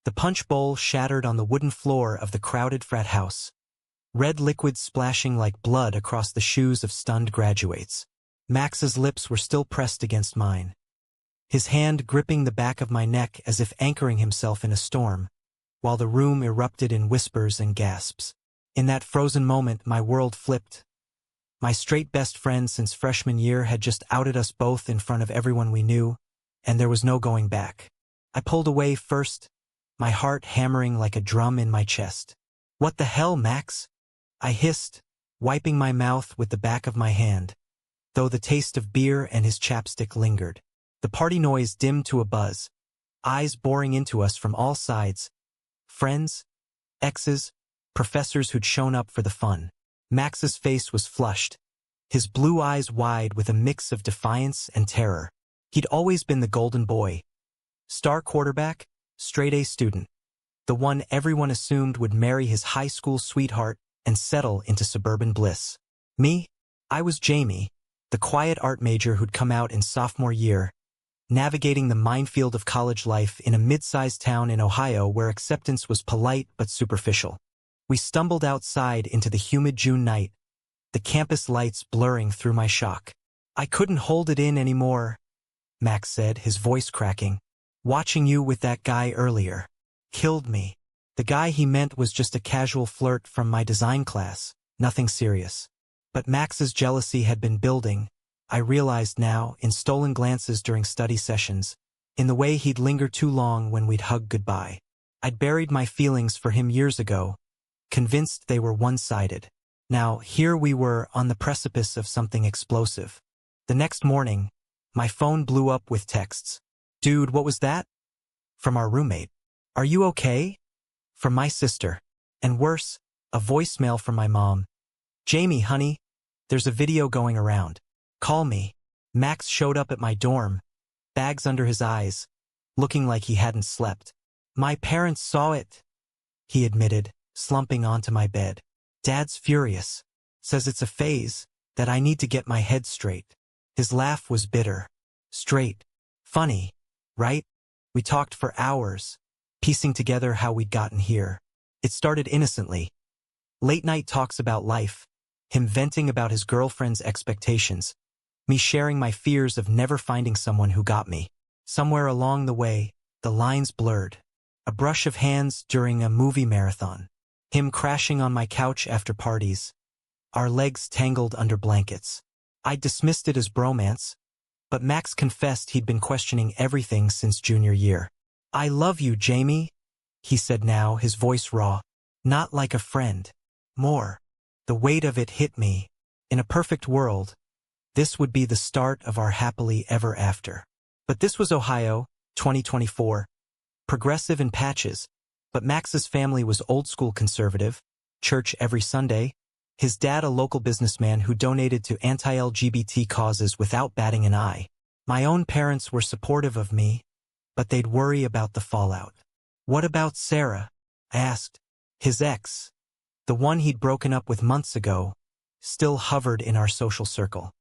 The punch bowl shattered on the wooden floor of the crowded frat house, red liquid splashing like blood across the shoes of stunned graduates. Max's lips were still pressed against mine, his hand gripping the back of my neck as if anchoring himself in a storm, while the room erupted in whispers and gasps. In that frozen moment, my world flipped. My straight best friend since freshman year had just outed us both in front of everyone we knew, and there was no going back. I pulled away first, my heart hammering like a drum in my chest. "What the hell, Max?" I hissed, wiping my mouth with the back of my hand, though the taste of beer and his chapstick lingered. The party noise dimmed to a buzz, eyes boring into us from all sides. Friends, exes, professors who'd shown up for the fun. Max's face was flushed, his blue eyes wide with a mix of defiance and terror. He'd always been the golden boy. Star quarterback, straight-A student. The one everyone assumed would marry his high school sweetheart and settle into suburban bliss. Me? I was Jamie, the quiet art major who'd come out in sophomore year, navigating the minefield of college life in a mid-sized town in Ohio where acceptance was polite but superficial. We stumbled outside into the humid June night, the campus lights blurring through my shock. "I couldn't hold it in anymore," Max said, his voice cracking. "Watching you with that guy earlier killed me." The guy he meant was just a casual flirt from my design class, nothing serious. But Max's jealousy had been building, I realized now, in stolen glances during study sessions, in the way he'd linger too long when we'd hug goodbye. I'd buried my feelings for him years ago, convinced they were one-sided. Now, here we were on the precipice of something explosive. The next morning, my phone blew up with texts. "Dude, what was that?" From our roommate. "Are you okay?" From my sister. And worse, a voicemail from my mom. "Jamie, honey, there's a video going around. Call me." Max showed up at my dorm, bags under his eyes, looking like he hadn't slept. "My parents saw it," he admitted, slumping onto my bed. "Dad's furious. Says it's a phase, that I need to get my head straight." His laugh was bitter. "Straight. Funny, right?" We talked for hours, piecing together how we'd gotten here. It started innocently. Late-night talks about life, him venting about his girlfriend's expectations, me sharing my fears of never finding someone who got me. Somewhere along the way, the lines blurred. A brush of hands during a movie marathon. Him crashing on my couch after parties. Our legs tangled under blankets. I dismissed it as bromance, but Max confessed he'd been questioning everything since junior year. "I love you, Jamie," he said now, his voice raw. "Not like a friend. More." The weight of it hit me. In a perfect world, this would be the start of our happily ever after. But this was Ohio, 2024. Progressive in patches, but Max's family was old-school conservative, church every Sunday. His dad a local businessman who donated to anti-LGBT causes without batting an eye. My own parents were supportive of me, but they'd worry about the fallout. "What about Sarah?" I asked. His ex, the one he'd broken up with months ago, still hovered in our social circle.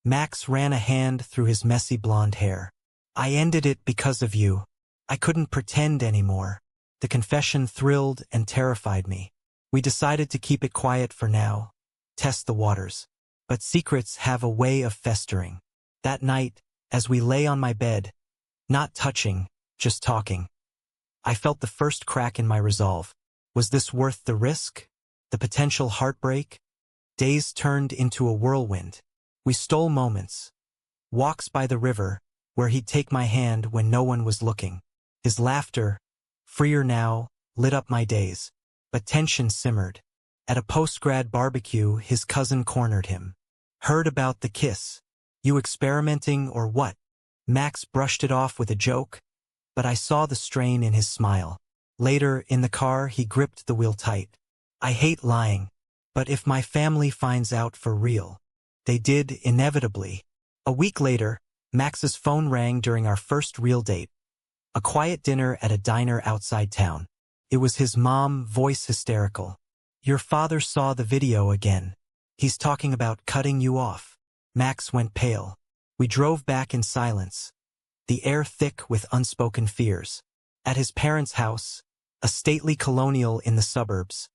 Max ran a hand through his messy blonde hair. "I ended it because of you. I couldn't pretend anymore." The confession thrilled and terrified me. We decided to keep it quiet for now, test the waters. But secrets have a way of festering. That night, as we lay on my bed, not touching, just talking, I felt the first crack in my resolve. Was this worth the risk? The potential heartbreak? Days turned into a whirlwind. We stole moments. Walks by the river, where he'd take my hand when no one was looking. His laughter, freer now, lit up my days. But tension simmered. At a post-grad barbecue, his cousin cornered him. "Heard about the kiss. You experimenting or what?" Max brushed it off with a joke, but I saw the strain in his smile. Later, in the car, he gripped the wheel tight. "I hate lying, but if my family finds out for real." They did, inevitably. A week later, Max's phone rang during our first real date. A quiet dinner at a diner outside town. It was his mom, voice hysterical. "Your father saw the video again. He's talking about cutting you off." Max went pale. We drove back in silence, the air thick with unspoken fears. At his parents' house, A stately colonial in the suburbs.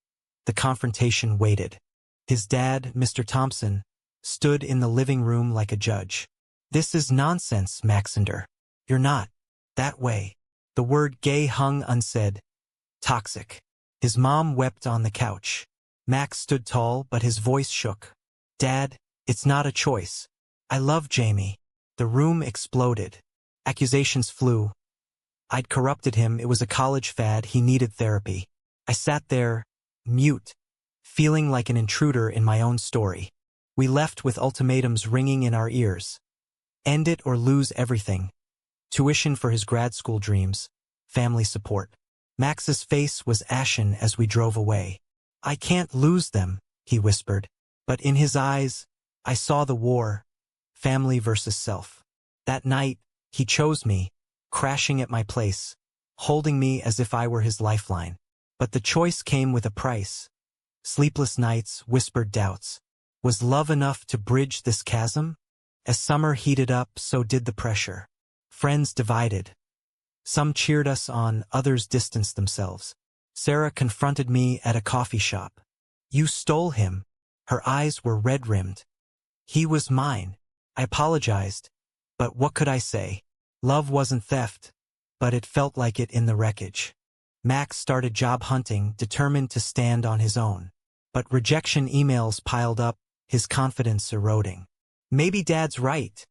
The confrontation waited. His dad, Mr. Thompson, stood in the living room like a judge. "This is nonsense, Maxander. You're not that way." The word gay hung unsaid. Toxic. His mom wept on the couch. Max stood tall, but his voice shook. "Dad, it's not a choice. I love Jamie." The room exploded. Accusations flew. I'd corrupted him. It was a college fad. He needed therapy. I sat there, mute, feeling like an intruder in my own story. We left with ultimatums ringing in our ears. End it or lose everything. Tuition for his grad school dreams. Family support. Max's face was ashen as we drove away. "I can't lose them," he whispered. But in his eyes, I saw the war. Family versus self. That night, he chose me, crashing at my place, holding me as if I were his lifeline. But the choice came with a price. Sleepless nights, whispered doubts. Was love enough to bridge this chasm? As summer heated up, so did the pressure. Friends divided. Some cheered us on, others distanced themselves. Sarah confronted me at a coffee shop. "You stole him." Her eyes were red-rimmed. "He was mine." I apologized. But what could I say? Love wasn't theft, but it felt like it in the wreckage. Max started job hunting, determined to stand on his own. But rejection emails piled up, his confidence eroding. "Maybe Dad's right,"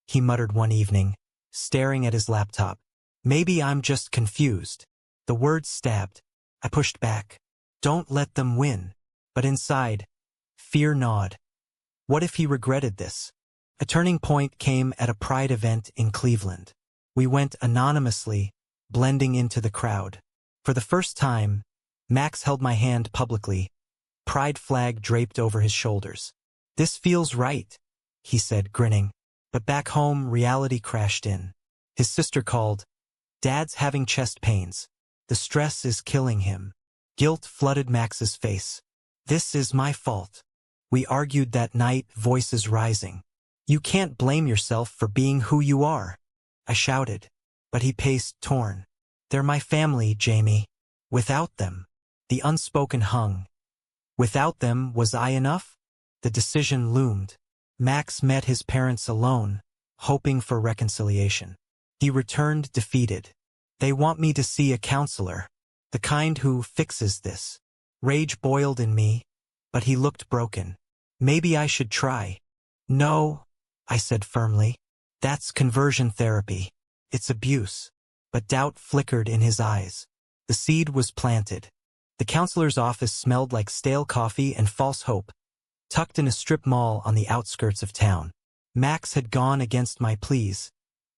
he muttered one evening, staring at his laptop. "Maybe I'm just confused." The words stabbed. I pushed back. "Don't let them win." But inside, fear gnawed. What if he regretted this? A turning point came at a Pride event in Cleveland. We went anonymously, blending into the crowd. For the first time, Max held my hand publicly, Pride flag draped over his shoulders. "This feels right," he said, grinning. But back home, reality crashed in. His sister called. "Dad's having chest pains. The stress is killing him." Guilt flooded Max's face. "This is my fault." We argued that night, voices rising. "You can't blame yourself for being who you are," I shouted. But he paced, torn. "They're my family, Jamie. Without them." The unspoken hung. Without them, was I enough? The decision loomed. Max met his parents alone, hoping for reconciliation. He returned defeated. "They want me to see a counselor. The kind who fixes this." Rage boiled in me, but he looked broken. "Maybe I should try." "No," I said firmly. "That's conversion therapy. It's abuse." But doubt flickered in his eyes. The seed was planted. The counselor's office smelled like stale coffee and false hope, tucked in a strip mall on the outskirts of town. Max had gone against my pleas,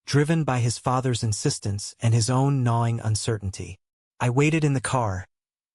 driven by his father's insistence and his own gnawing uncertainty. I waited in the car,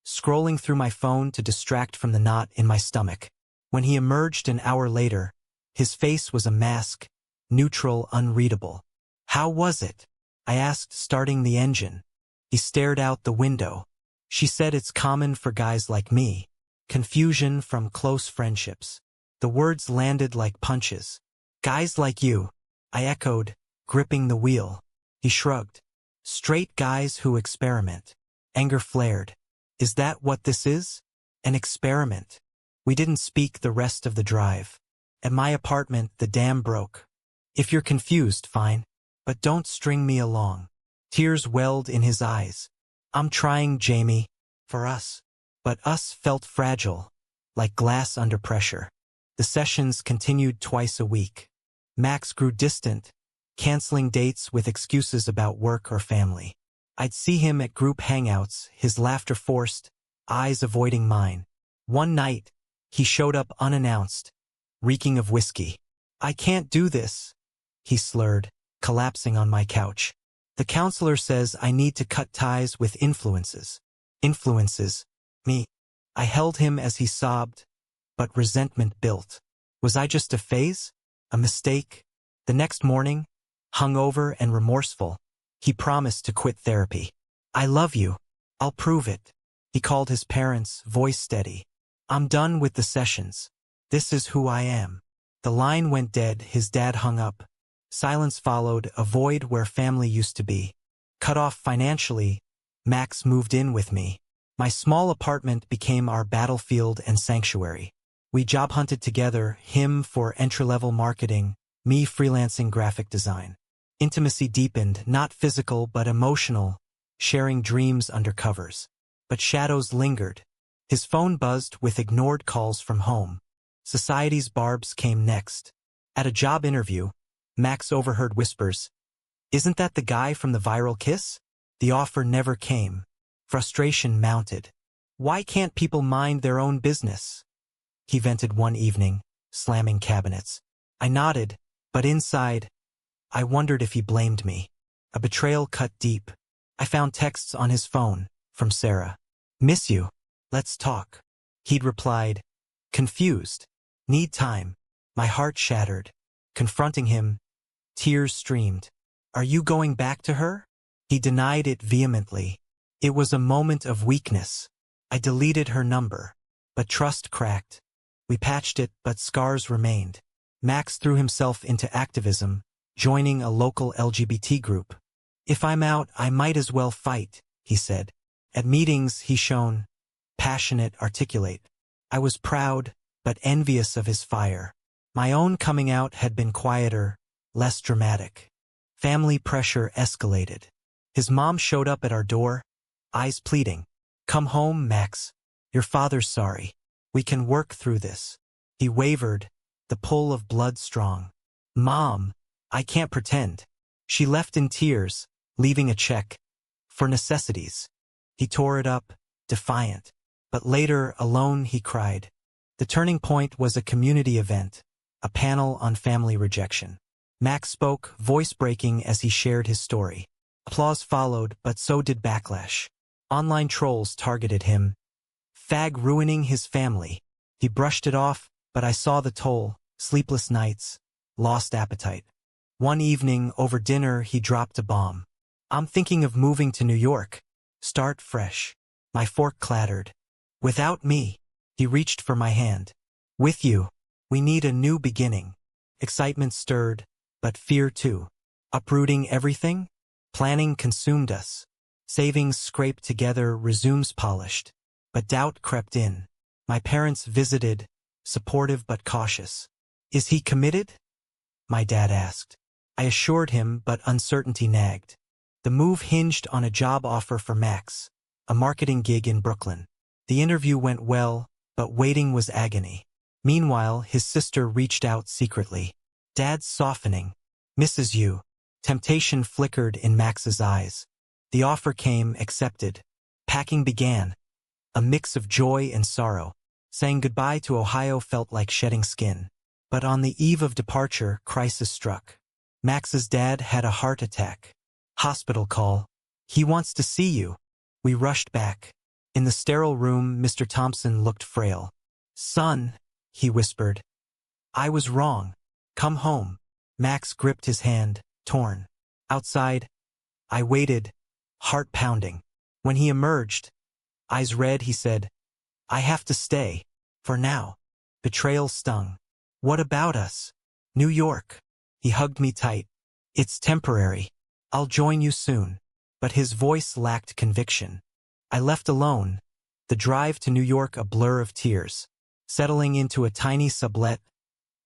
scrolling through my phone to distract from the knot in my stomach. When he emerged an hour later, his face was a mask, neutral, unreadable. "How was it?" I asked, starting the engine. He stared out the window. "She said it's common for guys like me. Confusion from close friendships." The words landed like punches. "Guys like you," I echoed, gripping the wheel. He shrugged. "Straight guys who experiment." Anger flared. "Is that what this is? An experiment?" We didn't speak the rest of the drive. At my apartment, the dam broke. "If you're confused, fine. But don't string me along." Tears welled in his eyes. "I'm trying, Jamie. For us." But us felt fragile, like glass under pressure. The sessions continued twice a week. Max grew distant, canceling dates with excuses about work or family. I'd see him at group hangouts, his laughter forced, eyes avoiding mine. One night, he showed up unannounced, reeking of whiskey. "I can't do this," he slurred, collapsing on my couch. "The counselor says I need to cut ties with influences." Influences? Me. I held him as he sobbed, but resentment built. Was I just a phase? A mistake? The next morning, hungover and remorseful, he promised to quit therapy. "I love you. I'll prove it." He called his parents, voice steady. "I'm done with the sessions. This is who I am." The line went dead, his dad hung up. Silence followed, a void where family used to be. Cut off financially, Max moved in with me. My small apartment became our battlefield and sanctuary. We job hunted together, him for entry-level marketing, me freelancing graphic design. Intimacy deepened, not physical but emotional, sharing dreams under covers. But shadows lingered. His phone buzzed with ignored calls from home. Society's barbs came next. At a job interview, Max overheard whispers. "Isn't that the guy from the viral kiss?" The offer never came. Frustration mounted. Why can't people mind their own business? He vented one evening, slamming cabinets. I nodded, but inside, I wondered if he blamed me. A betrayal cut deep. I found texts on his phone, from Sarah. "Miss you. Let's talk." He'd replied, confused. "Need time." My heart shattered. Confronting him, tears streamed. "Are you going back to her?" He denied it vehemently. It was a moment of weakness. I deleted her number. But trust cracked. We patched it, but scars remained. Max threw himself into activism, joining a local LGBT group. "If I'm out, I might as well fight," he said. At meetings, he shone passionate, articulate. I was proud, but envious of his fire. My own coming out had been quieter, less dramatic. Family pressure escalated. His mom showed up at our door, eyes pleading. "Come home, Max. Your father's sorry. We can work through this." He wavered, the pull of blood strong. "Mom, I can't pretend." She left in tears, leaving a check for necessities. He tore it up, defiant. But later, alone, he cried. The turning point was a community event, a panel on family rejection. Max spoke, voice breaking as he shared his story. Applause followed, but so did backlash. Online trolls targeted him. Fag ruining his family. He brushed it off, but I saw the toll, sleepless nights, lost appetite. One evening, over dinner, he dropped a bomb. "I'm thinking of moving to New York. Start fresh." My fork clattered. "Without me." He reached for my hand. "With you. We need a new beginning." Excitement stirred, but fear too. Uprooting everything? Planning consumed us. Savings scraped together, resumes polished. But doubt crept in. My parents visited, supportive but cautious. "Is he committed?" my dad asked. I assured him, but uncertainty nagged. The move hinged on a job offer for Max, a marketing gig in Brooklyn. The interview went well, but waiting was agony. Meanwhile, his sister reached out secretly. "Dad's softening. Misses you." Temptation flickered in Max's eyes. The offer came, accepted. Packing began. A mix of joy and sorrow. Saying goodbye to Ohio felt like shedding skin. But on the eve of departure, crisis struck. Max's dad had a heart attack. Hospital call. "He wants to see you." We rushed back. In the sterile room, Mr. Thompson looked frail. "Son," he whispered. "I was wrong. Come home." Max gripped his hand, torn. Outside, I waited, heart pounding. When he emerged, eyes red, he said, "I have to stay. For now." Betrayal stung. "What about us?" "New York." He hugged me tight. "It's temporary. I'll join you soon." But his voice lacked conviction. I left alone, the drive to New York a blur of tears. Settling into a tiny sublet,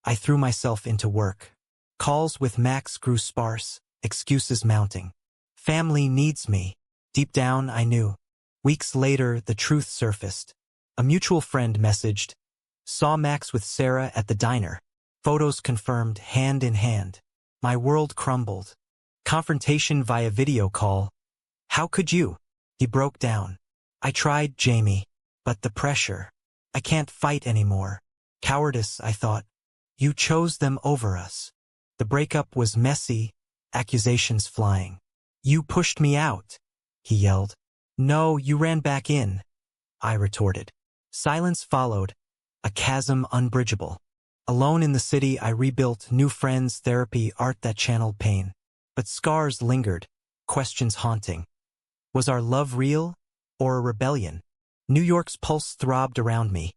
I threw myself into work. Calls with Max grew sparse, excuses mounting. Family needs me. Deep down, I knew. Weeks later, the truth surfaced. A mutual friend messaged, "Saw Max with Sarah at the diner." Photos confirmed, hand in hand. My world crumbled. Confrontation via video call. "How could you?" He broke down. "I tried, Jamie. But the pressure. I can't fight anymore." Cowardice, I thought. "You chose them over us." The breakup was messy, accusations flying. "You pushed me out," he yelled. "No, you ran back in," I retorted. Silence followed, a chasm unbridgeable. Alone in the city, I rebuilt new friends, therapy, art that channeled pain. But scars lingered, questions haunting. Was our love real, or a rebellion? New York's pulse throbbed around me,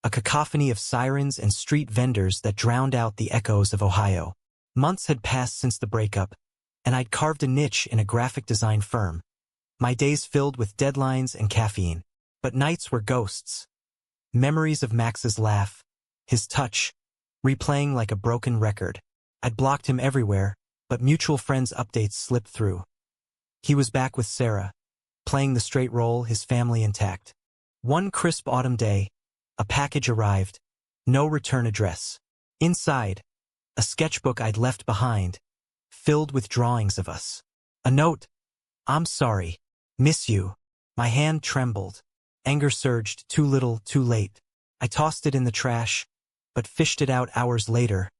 a cacophony of sirens and street vendors that drowned out the echoes of Ohio. Months had passed since the breakup, and I'd carved a niche in a graphic design firm. My days filled with deadlines and caffeine, but nights were ghosts. Memories of Max's laugh, his touch, replaying like a broken record. I'd blocked him everywhere, but mutual friends' updates slipped through. He was back with Sarah, playing the straight role, his family intact. One crisp autumn day, a package arrived, no return address. Inside, a sketchbook I'd left behind, filled with drawings of us. A note, "I'm sorry, miss you." My hand trembled. Anger surged, too little, too late. I tossed it in the trash, but fished it out hours later,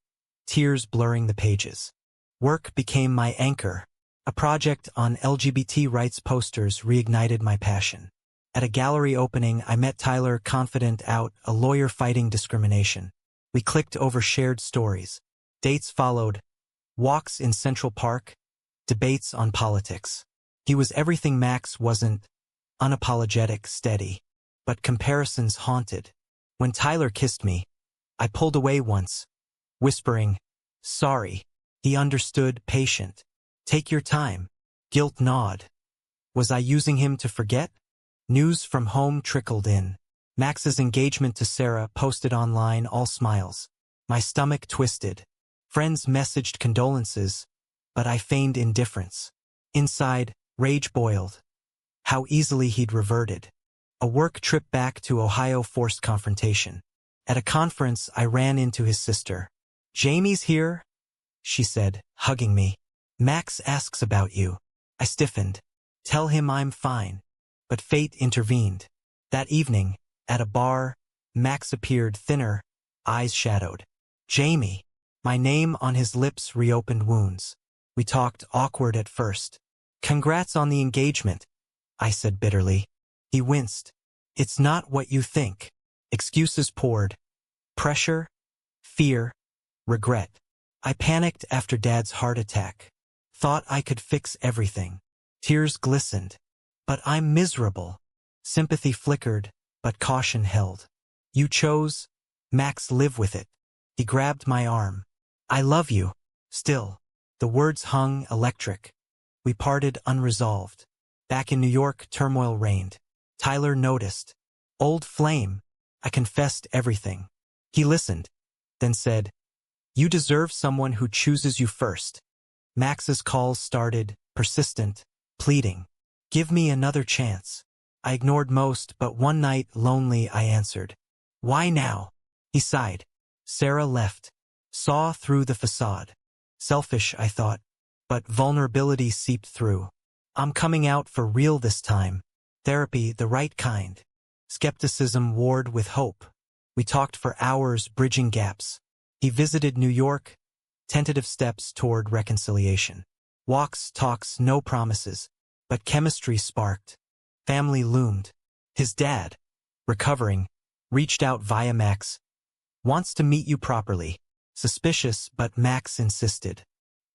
tears blurring the pages. Work became my anchor. A project on LGBT rights posters reignited my passion. At a gallery opening, I met Tyler, confident out, a lawyer fighting discrimination. We clicked over shared stories. Dates followed, walks in Central Park, debates on politics. He was everything Max wasn't, unapologetic, steady. But comparisons haunted. When Tyler kissed me, I pulled away once, whispering, "Sorry." He understood, patient. "Take your time." Guilt gnawed. Was I using him to forget? News from home trickled in. Max's engagement to Sarah posted online, all smiles. My stomach twisted. Friends messaged condolences, but I feigned indifference. Inside, rage boiled. How easily he'd reverted. A work trip back to Ohio forced confrontation. At a conference, I ran into his sister. "Jamie's here," she said, hugging me. "Max asks about you." I stiffened. "Tell him I'm fine." But fate intervened. That evening, at a bar, Max appeared, thinner, eyes shadowed. "Jamie." My name on his lips reopened wounds. We talked, awkward at first. "Congrats on the engagement," I said bitterly. He winced. "It's not what you think." Excuses poured. Pressure, fear, regret. I panicked after Dad's heart attack. Thought I could fix everything. Tears glistened. "But I'm miserable." Sympathy flickered, but caution held. "You chose, Max, live with it." He grabbed my arm. "I love you. Still." The words hung electric. We parted unresolved. Back in New York, turmoil reigned. Tyler noticed. "Old flame." I confessed everything. He listened, then said, "You deserve someone who chooses you first." Max's calls started, persistent, pleading. "Give me another chance." I ignored most, but one night, lonely, I answered, "Why now?" He sighed. Sarah left. Saw through the facade. Selfish, I thought, but vulnerability seeped through. "I'm coming out for real this time. Therapy, the right kind." Skepticism warred with hope. We talked for hours, bridging gaps. He visited New York, tentative steps toward reconciliation. Walks, talks, no promises, but chemistry sparked. Family loomed. His dad, recovering, reached out via Max. "Wants to meet you properly." Suspicious, but Max insisted.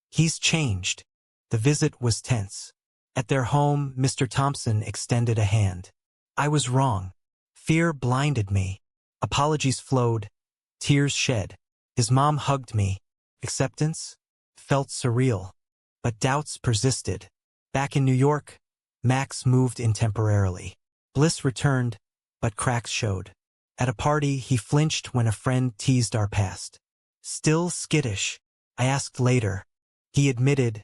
"He's changed." The visit was tense. At their home, Mr. Thompson extended a hand. I was wrong. Fear blinded me. Apologies flowed, tears shed. His mom hugged me. Acceptance felt surreal, but doubts persisted. Back in New York, Max moved in temporarily. Bliss returned, but cracks showed. At a party, he flinched when a friend teased our past. Still skittish, I asked later. He admitted,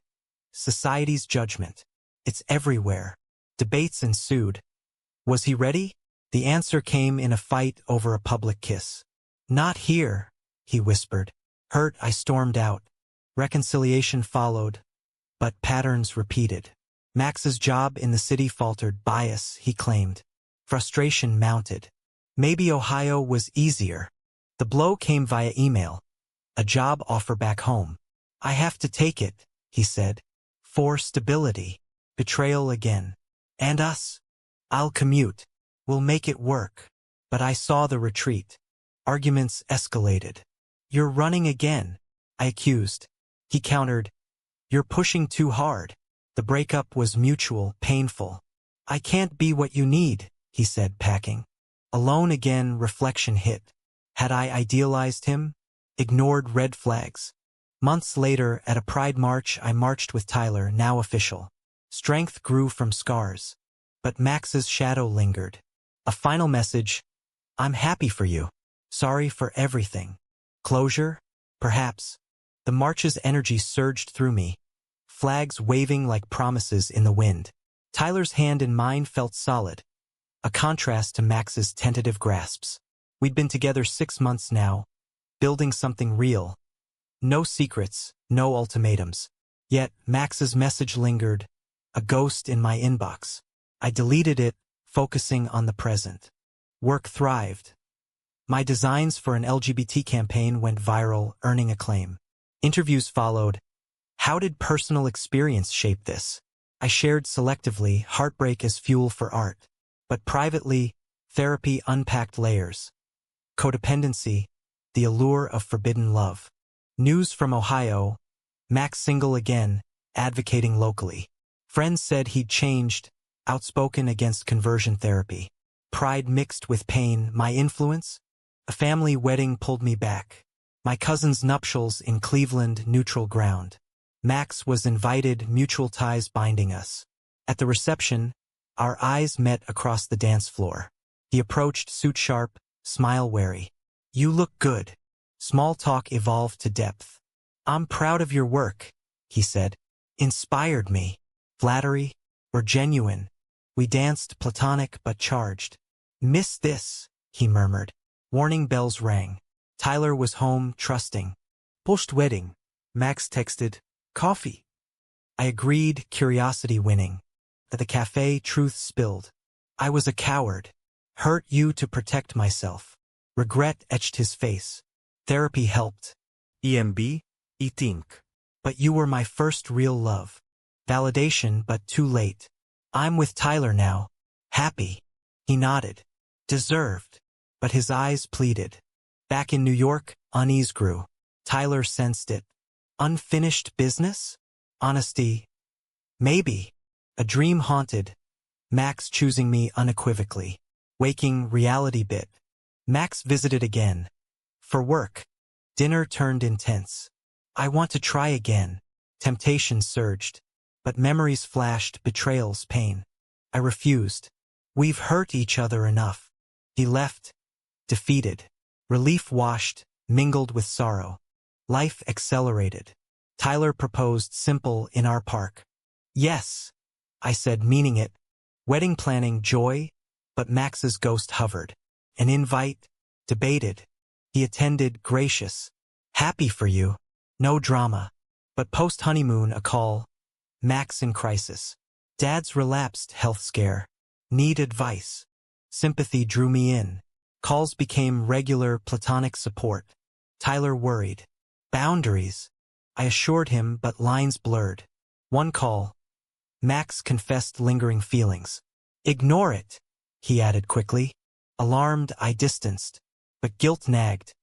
"Society's judgment. It's everywhere." Debates ensued. Was he ready? The answer came in a fight over a public kiss. "Not here," he whispered. Hurt, I stormed out. Reconciliation followed, but patterns repeated. Max's job in the city faltered. Bias, he claimed. Frustration mounted. Maybe Ohio was easier. The blow came via email. A job offer back home. "I have to take it," he said. "For stability." Betrayal again. "And us? I'll commute. We'll make it work." But I saw the retreat. Arguments escalated. "You're running again," I accused. He countered, "You're pushing too hard." The breakup was mutual, painful. "I can't be what you need," he said, packing. Alone again, reflection hit. Had I idealized him? Ignored red flags? Months later, at a Pride march, I marched with Tyler, now official. Strength grew from scars. But Max's shadow lingered. A final message: I'm happy for you. Sorry for everything. Closure? Perhaps. The march's energy surged through me, flags waving like promises in the wind. Tyler's hand in mine felt solid, a contrast to Max's tentative grasps. We'd been together 6 months now, building something real. No secrets, no ultimatums. Yet Max's message lingered, a ghost in my inbox. I deleted it, focusing on the present. Work thrived. My designs for an LGBT campaign went viral, earning acclaim. Interviews followed. How did personal experience shape this? I shared selectively, heartbreak as fuel for art. But privately, therapy unpacked layers. Codependency, the allure of forbidden love. News from Ohio, Max single again, advocating locally. Friends said he'd changed, outspoken against conversion therapy. Pride mixed with pain, my influence? A family wedding pulled me back. My cousin's nuptials in Cleveland, neutral ground. Max was invited, mutual ties binding us. At the reception, our eyes met across the dance floor. He approached, suit sharp, smile wary. You look good. Small talk evolved to depth. I'm proud of your work, he said. Inspired me. Flattery? We're genuine. We danced, platonic but charged. Miss this, he murmured. Warning bells rang. Tyler was home, trusting. Post-wedding, Max texted, coffee. I agreed, curiosity winning. At the cafe, truth spilled. I was a coward. Hurt you to protect myself. Regret etched his face. Therapy helped. EMB, think. But you were my first real love. Validation, but too late. I'm with Tyler now. Happy. He nodded. Deserved. But his eyes pleaded. Back in New York, unease grew. Tyler sensed it. Unfinished business? Honesty? Maybe. A dream haunted. Max choosing me unequivocally. Waking, reality bit. Max visited again. For work. Dinner turned intense. I want to try again. Temptation surged. But memories flashed, betrayals, pain. I refused. We've hurt each other enough. He left. Defeated. Relief washed, mingled with sorrow. Life accelerated. Tyler proposed, simple, in our park. Yes, I said, meaning it. Wedding planning, joy, but Max's ghost hovered. An invite, debated. He attended, gracious. Happy for you. No drama. But post-honeymoon, a call. Max in crisis. Dad's relapsed, health scare. Need advice. Sympathy drew me in. Calls became regular, platonic support. Tyler worried. Boundaries. I assured him, but lines blurred. One call. Max confessed lingering feelings. Ignore it, he added quickly. Alarmed, I distanced. But guilt nagged.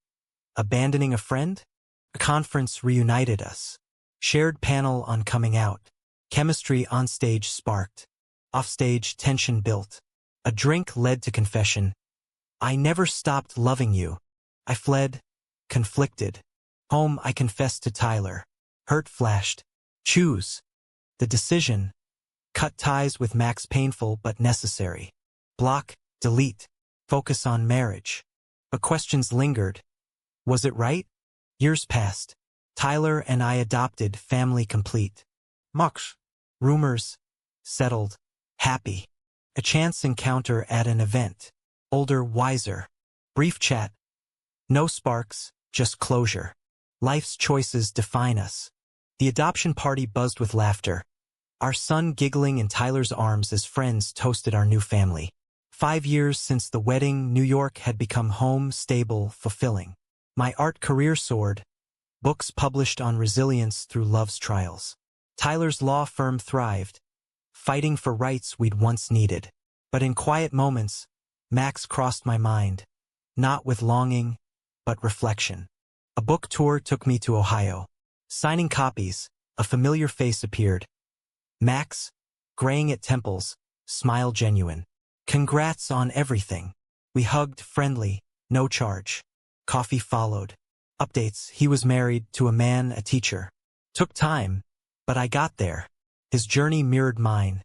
Abandoning a friend? A conference reunited us. Shared panel on coming out. Chemistry onstage sparked. Offstage, tension built. A drink led to confession. I never stopped loving you. I fled, conflicted. Home, I confessed to Tyler. Hurt flashed. Choose. The decision. Cut ties with Max, painful but necessary. Block, delete. Focus on marriage. But questions lingered. Was it right? Years passed. Tyler and I adopted, family complete. Max. Rumors. Settled. Happy. A chance encounter at an event. Older, wiser. Brief chat. No sparks, just closure. Life's choices define us. The adoption party buzzed with laughter. Our son giggling in Tyler's arms as friends toasted our new family. 5 years since the wedding, New York had become home, stable, fulfilling. My art career soared. Books published on resilience through love's trials. Tyler's law firm thrived, fighting for rights we'd once needed. But in quiet moments, Max crossed my mind, not with longing, but reflection. A book tour took me to Ohio. Signing copies, a familiar face appeared. Max, graying at temples, smile genuine. Congrats on everything. We hugged, friendly, no charge. Coffee followed. Updates, he was married to a man, a teacher. Took time, but I got there. His journey mirrored mine.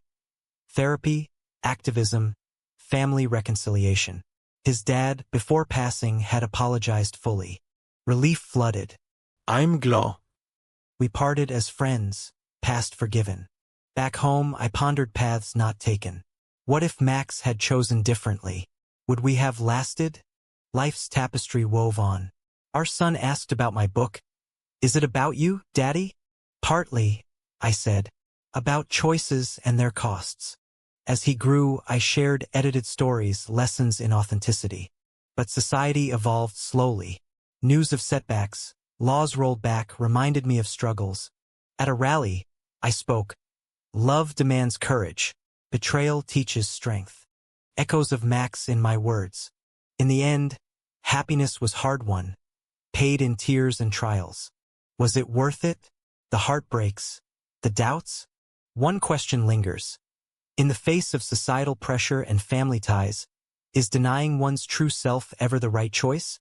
Therapy, activism, family reconciliation. His dad, before passing, had apologized fully. Relief flooded. I'm glad. We parted as friends, past forgiven. Back home, I pondered paths not taken. What if Max had chosen differently? Would we have lasted? Life's tapestry wove on. Our son asked about my book. Is it about you, Daddy? Partly, I said. About choices and their costs. As he grew, I shared edited stories, lessons in authenticity. But society evolved slowly. News of setbacks, laws rolled back, reminded me of struggles. At a rally, I spoke. Love demands courage. Betrayal teaches strength. Echoes of Max in my words. In the end, happiness was hard-won, paid in tears and trials. Was it worth it? The heartbreaks, the doubts? One question lingers. In the face of societal pressure and family ties, is denying one's true self ever the right choice?